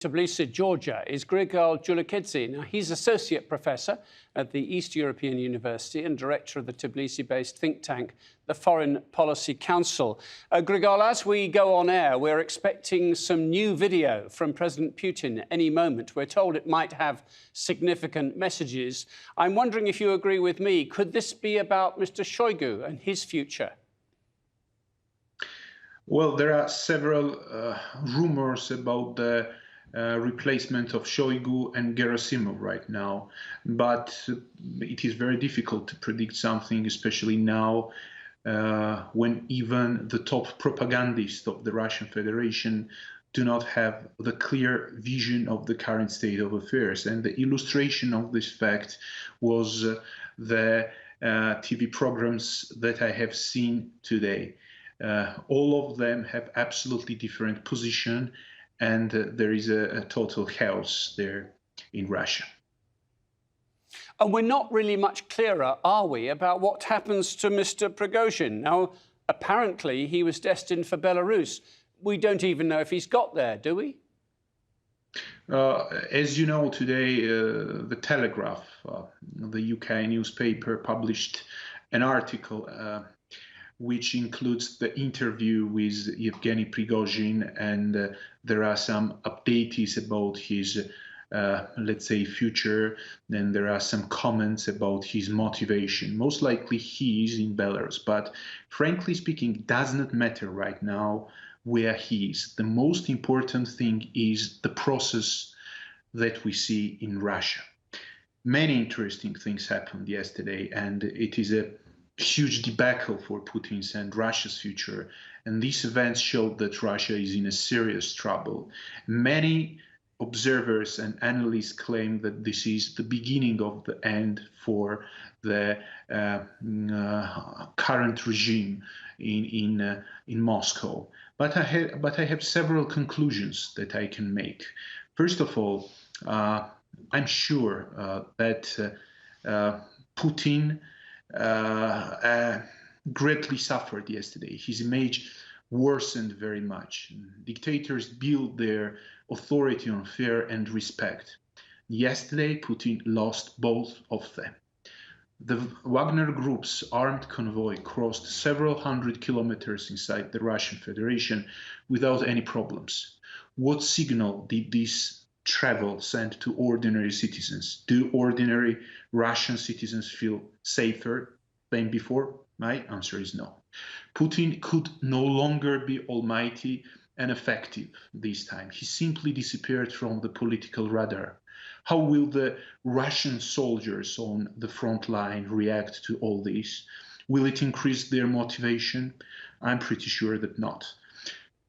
Tbilisi, Georgia, is Grigol Julukhidze. Now, he's associate professor at the East European University and director of the Tbilisi-based think tank, the Foreign Policy Council. Grigol, as we go on air, we're expecting some new video from President Putin any moment. We're told it might have significant messages. I'm wondering if you agree with me. Could this be about Mr. Shoigu and his future? Well, there are several rumors about the replacement of Shoigu and Gerasimov right now, but it is very difficult to predict something, especially now when even the top propagandists of the Russian Federation do not have the clear vision of the current state of affairs. And the illustration of this fact was the TV programs that I have seen today. All of them have absolutely different position, and there is a total chaos there in Russia. And we're not really much clearer, are we, about what happens to Mr. Prigozhin? Now, apparently he was destined for Belarus. We don't even know if he's got there, do we? As you know, today, The Telegraph, the UK newspaper, published an article which includes the interview with Yevgeny Prigozhin, and there are some updates about his, let's say, future. Then there are some comments about his motivation. Most likely he is in Belarus, but frankly speaking, it does not matter right now where he is. The most important thing is the process that we see in Russia. Many interesting things happened yesterday, and it is a huge debacle for Putin's and Russia's future. And these events showed that Russia is in a serious trouble. Many observers and analysts claim that this is the beginning of the end for the current regime in Moscow. But I have several conclusions that I can make. First of all, I'm sure that Putin greatly suffered yesterday. His image worsened very much. Dictators build their authority on fear and respect. Yesterday, Putin lost both of them. The Wagner group's armed convoy crossed several hundred kilometers inside the Russian Federation without any problems. What signal did this travel send to ordinary citizens? Do ordinary Russian citizens feel safer than before? My answer is no. Putin could no longer be almighty and effective this time. He simply disappeared from the political radar. How will the Russian soldiers on the front line react to all this? Will it increase their motivation? I'm pretty sure that not.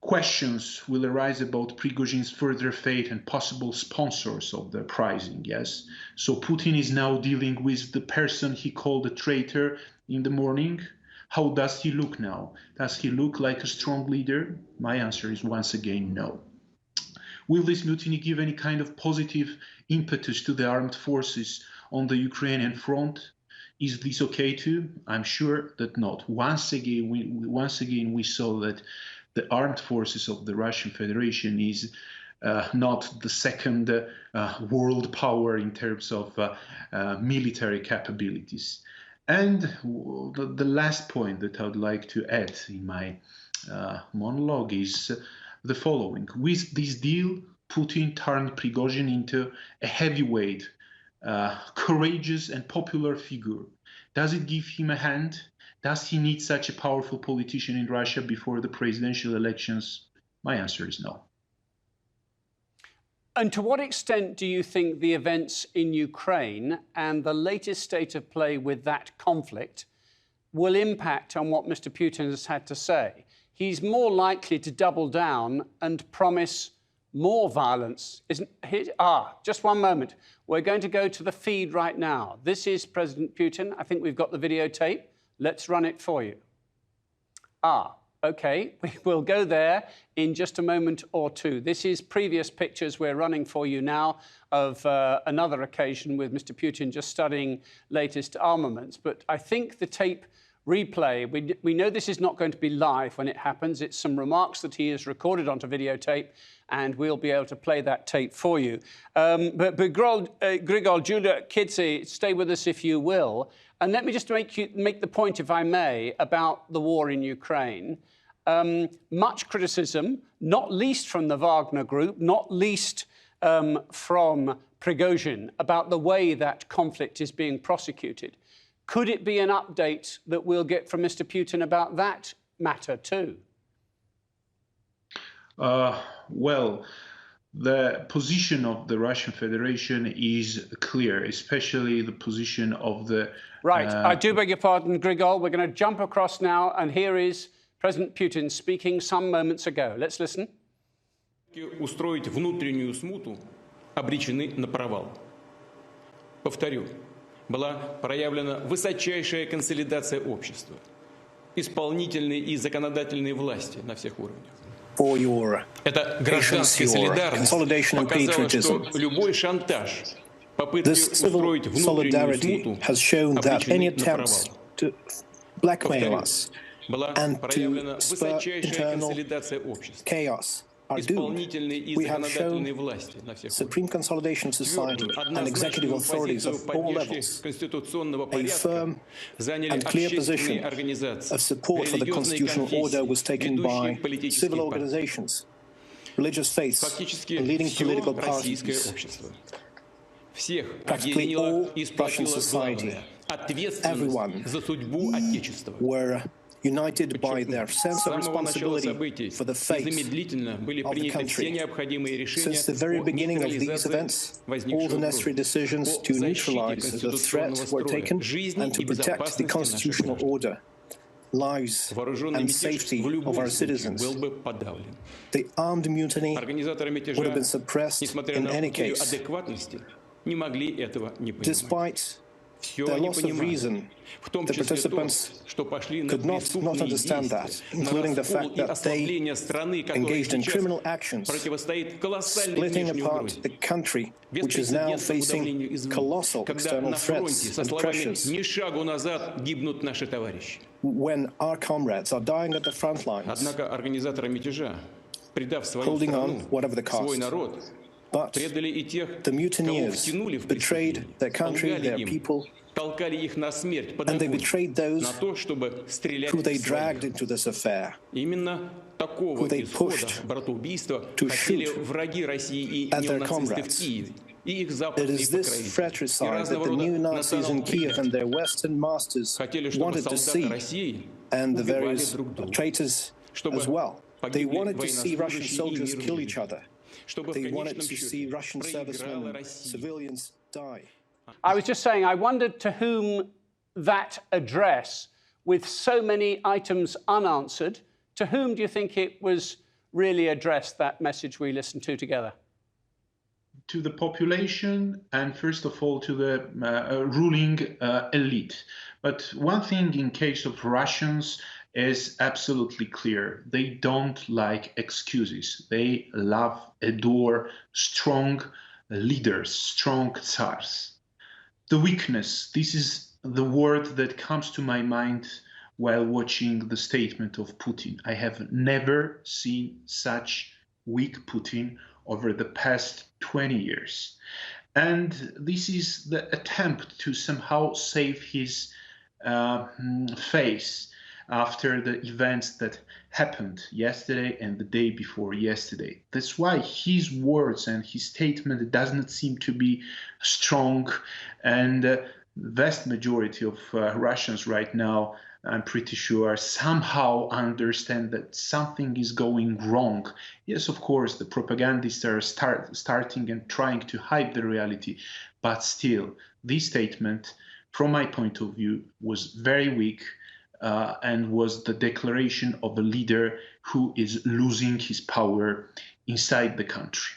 Questions will arise about Prigozhin's further fate and possible sponsors of the uprising, yes? So Putin is now dealing with the person he called a traitor in the morning. How does he look now? Does he look like a strong leader? My answer is once again no. Will this mutiny give any kind of positive impetus to the armed forces on the Ukrainian front? Is this okay too? I'm sure that not. Once again, we saw that the armed forces of the Russian Federation is not the second world power in terms of military capabilities. And the last point that I would like to add in my monologue is the following. With this deal, Putin turned Prigozhin into a heavyweight, courageous and popular figure. Does it give him a hand? Does he need such a powerful politician in Russia before the presidential elections? My answer is no. And to what extent do you think the events in Ukraine and the latest state of play with that conflict will impact on what Mr. Putin has had to say? He's more likely to double down and promise more violence, isn't he? Just one moment. We're going to go to the feed right now. This is President Putin. I think we've got the videotape. Let's run it for you. OK, we will go there in just a moment or two. This is previous pictures we're running for you now of another occasion with Mr. Putin just studying latest armaments. But I think the tape replay. We know this is not going to be live when it happens. It's some remarks that he has recorded onto videotape, and we'll be able to play that tape for you. But Grigol Julukhidze, stay with us if you will. And let me just make the point, if I may, about the war in Ukraine. Much criticism, not least from the Wagner group, not least from Prigozhin, about the way that conflict is being prosecuted. Could it be an update that we'll get from Mr. Putin about that matter too? Well, the position of the Russian Federation is clear, especially the position of the... Right, I do beg your pardon, Grigol. We're going to jump across now, and here is President Putin speaking some moments ago. Let's listen. Устроить внутреннюю смуту обречены на провал. Повторю, была проявлена высочайшая консолидация общества, исполнительной и законодательной власти на всех уровнях. Эта гражданская солидарность показала, что любой шантаж, попытки устроить внутреннюю смуту обречены на провал. Повторю, была проявлена высочайшая консолидация общества. We have shown supreme consolidation society and executive authorities of all levels a firm and clear position of support for the constitutional order was taken by civil organizations, religious faiths, and leading political parties. Practically all Russian society, everyone, were united by their sense of responsibility for the fate of the country. Since the very beginning of these events, all the necessary decisions to neutralize the threat were taken and to protect the constitutional order, lives and safety of our citizens. The armed mutiny would have been suppressed in any case. Despite the loss of reason, the participants could not understand that, including the fact that they engaged in criminal actions, splitting apart the country, which is now facing colossal external threats and pressures. When our comrades are dying at the front lines, holding on whatever the cost. But the mutineers betrayed their country, their people, and they betrayed those who they dragged into this affair, who they pushed to shoot at their comrades. It is this fratricide that the new Nazis in Kiev and their Western masters wanted to see, and the various traitors as well. They wanted to see Russian soldiers kill each other. They wanted to see Russian servicemen and civilians die. I was just saying, I wondered to whom that address, with so many items unanswered, to whom do you think it was really addressed, that message we listened to together? To the population and, first of all, to the ruling elite. But one thing in case of Russians is absolutely clear. They don't like excuses. They love, adore strong leaders, strong tsars. The weakness, this is the word that comes to my mind while watching the statement of Putin. I have never seen such weak Putin over the past 20 years. And this is the attempt to somehow save his face after the events that happened yesterday and the day before yesterday. That's why his words and his statement does not seem to be strong, and the vast majority of Russians right now, I'm pretty sure, somehow understand that something is going wrong. Yes, of course, the propagandists are starting and trying to hide the reality, but still, this statement, from my point of view, was very weak, and was the declaration of a leader who is losing his power inside the country.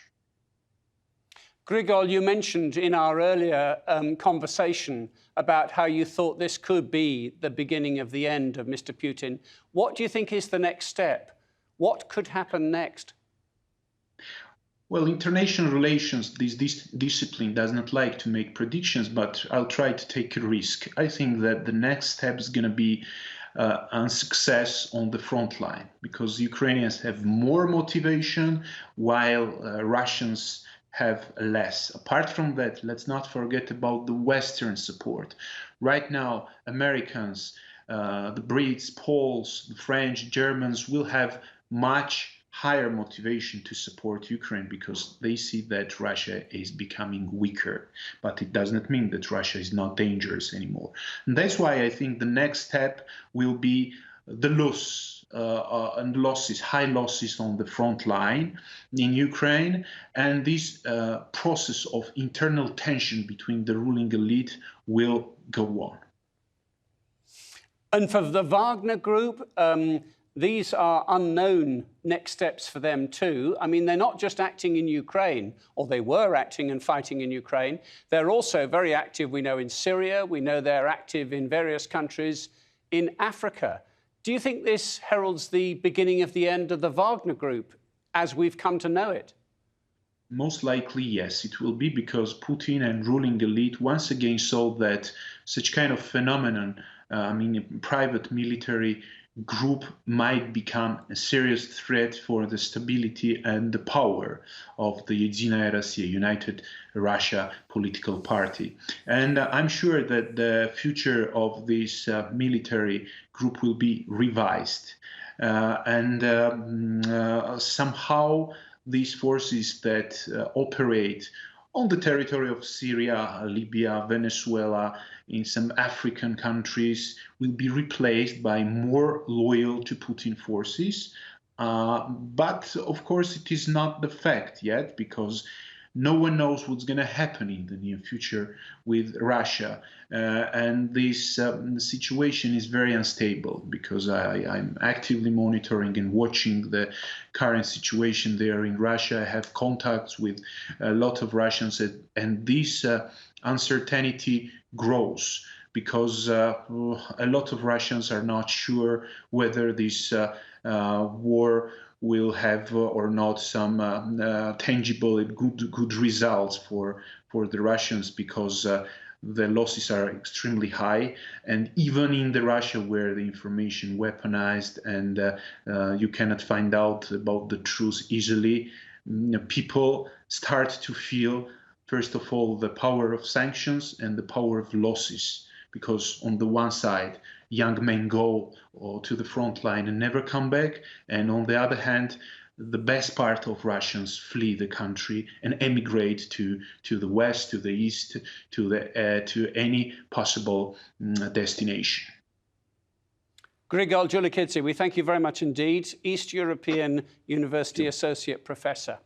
Grigol, you mentioned in our earlier conversation about how you thought this could be the beginning of the end of Mr. Putin. What do you think is the next step? What could happen next? Well, international relations, this discipline does not like to make predictions, but I'll try to take a risk. I think that the next step is going to be and success on the front line, because Ukrainians have more motivation while Russians have less. Apart from that, let's not forget about the Western support. Right now, Americans, the Brits, Poles, the French, Germans will have much higher motivation to support Ukraine because they see that Russia is becoming weaker. But it does not mean that Russia is not dangerous anymore. And that's why I think the next step will be the loss and losses, high losses on the front line in Ukraine, and this process of internal tension between the ruling elite will go on. And for the Wagner group, these are unknown next steps for them too. I mean, they're not just acting in Ukraine, or they were acting and fighting in Ukraine. They're also very active, we know, in Syria. We know they're active in various countries in Africa. Do you think this heralds the beginning of the end of the Wagner group as we've come to know it? Most likely, yes, it will be, because Putin and ruling elite once again saw that such kind of phenomenon, a private military group might become a serious threat for the stability and the power of the Единая Россия, United Russia political party. And I'm sure that the future of this military group will be revised. Somehow these forces that operate on the territory of Syria, Libya, Venezuela, in some African countries will be replaced by more loyal to Putin forces. But of course, it is not the fact yet, because no one knows what's going to happen in the near future with Russia. And this situation is very unstable, because I'm actively monitoring and watching the current situation there in Russia. I have contacts with a lot of Russians, and this uncertainty grows, because a lot of Russians are not sure whether this war will have or not some tangible and good results for the Russians, because the losses are extremely high. And even in the Russia where the information weaponized and you cannot find out about the truth easily, people start to feel, first of all, the power of sanctions and the power of losses. Because on the one side, young men go to the front line and never come back. And on the other hand, the best part of Russians flee the country and emigrate to the west, to the east, to any possible destination. Grigol Julukhidze, we thank you very much indeed. East European University Associate Professor.